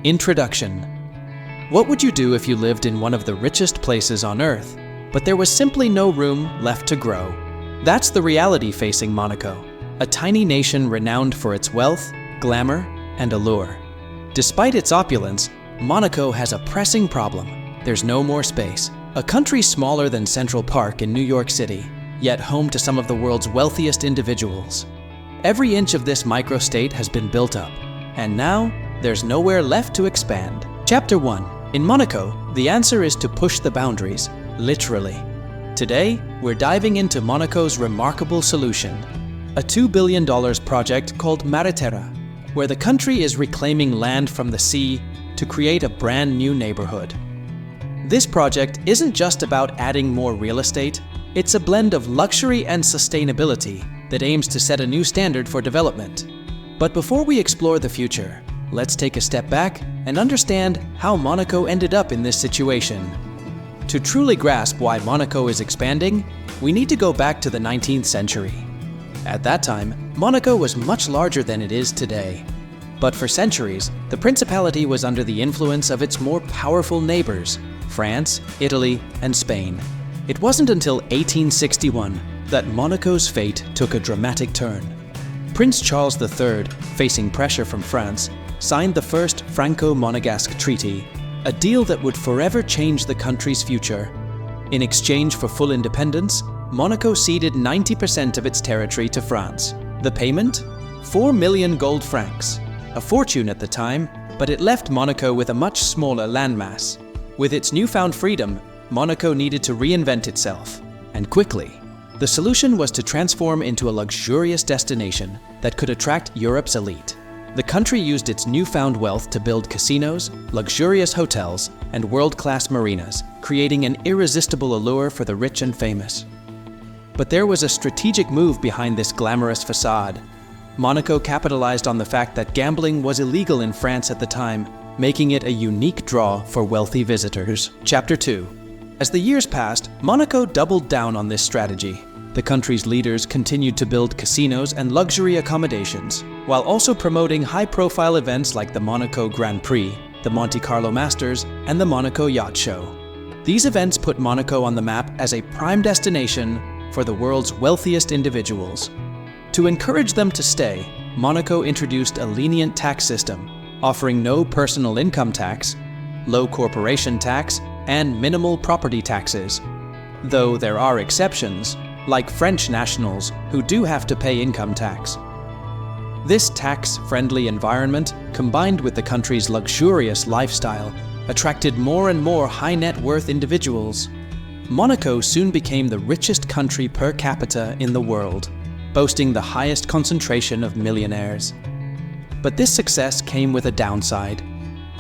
Introduction. What would you do if you lived in one of the richest places on Earth, but there was simply no room left to grow? That's the reality facing Monaco, a tiny nation renowned for its wealth, glamour, and allure. Despite its opulence, Monaco has a pressing problem. There's no more space. A country smaller than Central Park in New York City, yet home to some of the world's wealthiest individuals. Every inch of this microstate has been built up, and now there's nowhere left to expand. Chapter 1. In Monaco, the answer is to push the boundaries, literally. Today, we're diving into Monaco's remarkable solution, a $2 billion project called Mariterra, where the country is reclaiming land from the sea to create a brand new neighborhood. This project isn't just about adding more real estate, it's a blend of luxury and sustainability that aims to set a new standard for development. But before we explore the future, let's take a step back and understand how Monaco ended up in this situation. To truly grasp why Monaco is expanding, we need to go back to the 19th century. At that time, Monaco was much larger than it is today. But for centuries, the principality was under the influence of its more powerful neighbors, France, Italy, and Spain. It wasn't until 1861 that Monaco's fate took a dramatic turn. Prince Charles III, facing pressure from France, signed the first Franco-Monegasque Treaty, a deal that would forever change the country's future. In exchange for full independence, Monaco ceded 90% of its territory to France. The payment? 4 million gold francs. A fortune at the time, but it left Monaco with a much smaller landmass. With its newfound freedom, Monaco needed to reinvent itself, and quickly. The solution was to transform into a luxurious destination that could attract Europe's elite. The country used its newfound wealth to build casinos, luxurious hotels, and world-class marinas, creating an irresistible allure for the rich and famous. But there was a strategic move behind this glamorous facade. Monaco capitalized on the fact that gambling was illegal in France at the time, making it a unique draw for wealthy visitors. Chapter 2. As the years passed, Monaco doubled down on this strategy. The country's leaders continued to build casinos and luxury accommodations, while also promoting high-profile events like the Monaco Grand Prix, the Monte Carlo Masters, and the Monaco Yacht Show. These events put Monaco on the map as a prime destination for the world's wealthiest individuals. To encourage them to stay, Monaco introduced a lenient tax system, offering no personal income tax, low corporation tax, and minimal property taxes. Though there are exceptions, like French nationals who do have to pay income tax. This tax-friendly environment, combined with the country's luxurious lifestyle, attracted more and more high-net-worth individuals. Monaco soon became the richest country per capita in the world, boasting the highest concentration of millionaires. But this success came with a downside.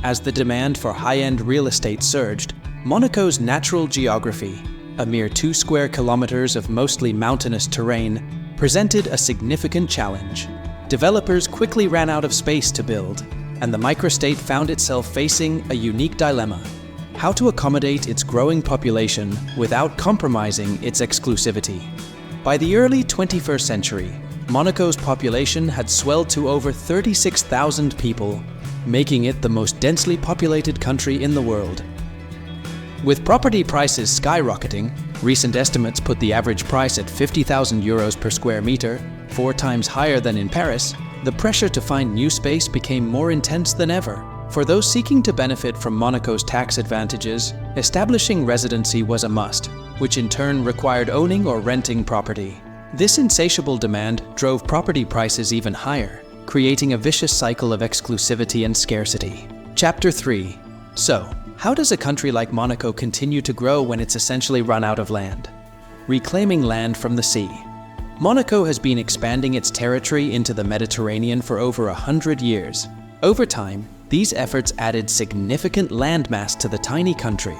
As the demand for high-end real estate surged, Monaco's natural geography, a mere 2 square kilometers of mostly mountainous terrain, presented a significant challenge. Developers quickly ran out of space to build, and the microstate found itself facing a unique dilemma: how to accommodate its growing population without compromising its exclusivity. By the early 21st century, Monaco's population had swelled to over 36,000 people, making it the most densely populated country in the world. With property prices skyrocketing, recent estimates put the average price at 50,000 euros per square meter, 4 times higher than in Paris, the pressure to find new space became more intense than ever. For those seeking to benefit from Monaco's tax advantages, establishing residency was a must, which in turn required owning or renting property. This insatiable demand drove property prices even higher, creating a vicious cycle of exclusivity and scarcity. Chapter 3. So, how does a country like Monaco continue to grow when it's essentially run out of land? Reclaiming land from the sea. Monaco has been expanding its territory into the Mediterranean for over 100 years. Over time, these efforts added significant landmass to the tiny country.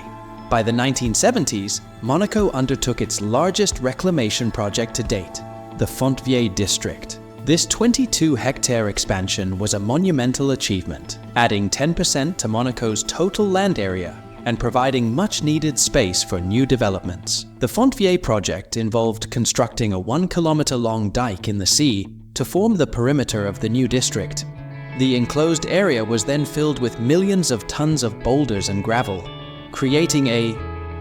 By the 1970s, Monaco undertook its largest reclamation project to date, the Fontvieille district. This 22-hectare expansion was a monumental achievement, adding 10% to Monaco's total land area and providing much-needed space for new developments. The Fontvieille project involved constructing a 1-kilometer-long dike in the sea to form the perimeter of the new district. The enclosed area was then filled with millions of tons of boulders and gravel, creating a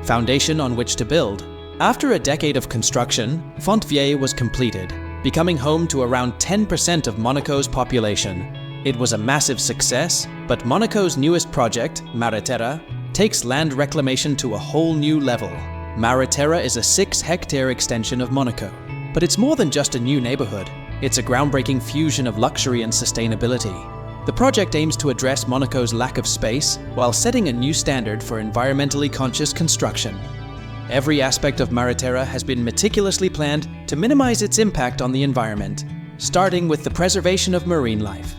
foundation on which to build. After a decade of construction, Fontvieille was completed, becoming home to around 10% of Monaco's population. It was a massive success, but Monaco's newest project, Mare Terra, takes land reclamation to a whole new level. Mare Terra is a 6-hectare extension of Monaco. But it's more than just a new neighborhood. It's a groundbreaking fusion of luxury and sustainability. The project aims to address Monaco's lack of space while setting a new standard for environmentally conscious construction. Every aspect of Mare Terra has been meticulously planned to minimize its impact on the environment, starting with the preservation of marine life.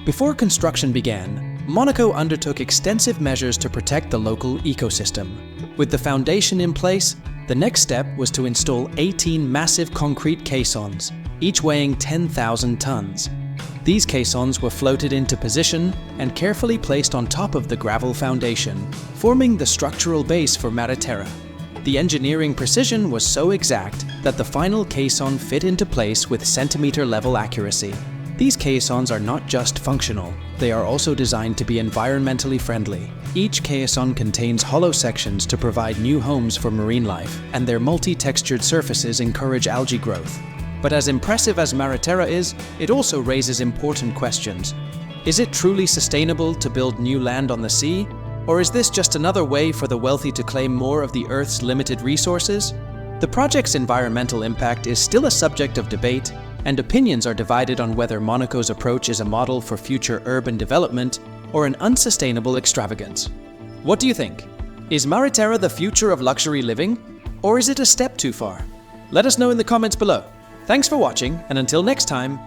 Before construction began, Monaco undertook extensive measures to protect the local ecosystem. With the foundation in place, the next step was to install 18 massive concrete caissons, each weighing 10,000 tons. These caissons were floated into position and carefully placed on top of the gravel foundation, forming the structural base for Mare Terra. The engineering precision was so exact that the final caisson fit into place with centimeter-level accuracy. These caissons are not just functional, they are also designed to be environmentally friendly. Each caisson contains hollow sections to provide new homes for marine life, and their multi-textured surfaces encourage algae growth. But as impressive as Mare Terra is, it also raises important questions. Is it truly sustainable to build new land on the sea? Or is this just another way for the wealthy to claim more of the Earth's limited resources? The project's environmental impact is still a subject of debate, and opinions are divided on whether Monaco's approach is a model for future urban development or an unsustainable extravagance. What do you think? Is Mare Terra the future of luxury living, or is it a step too far? Let us know in the comments below. Thanks for watching, and until next time,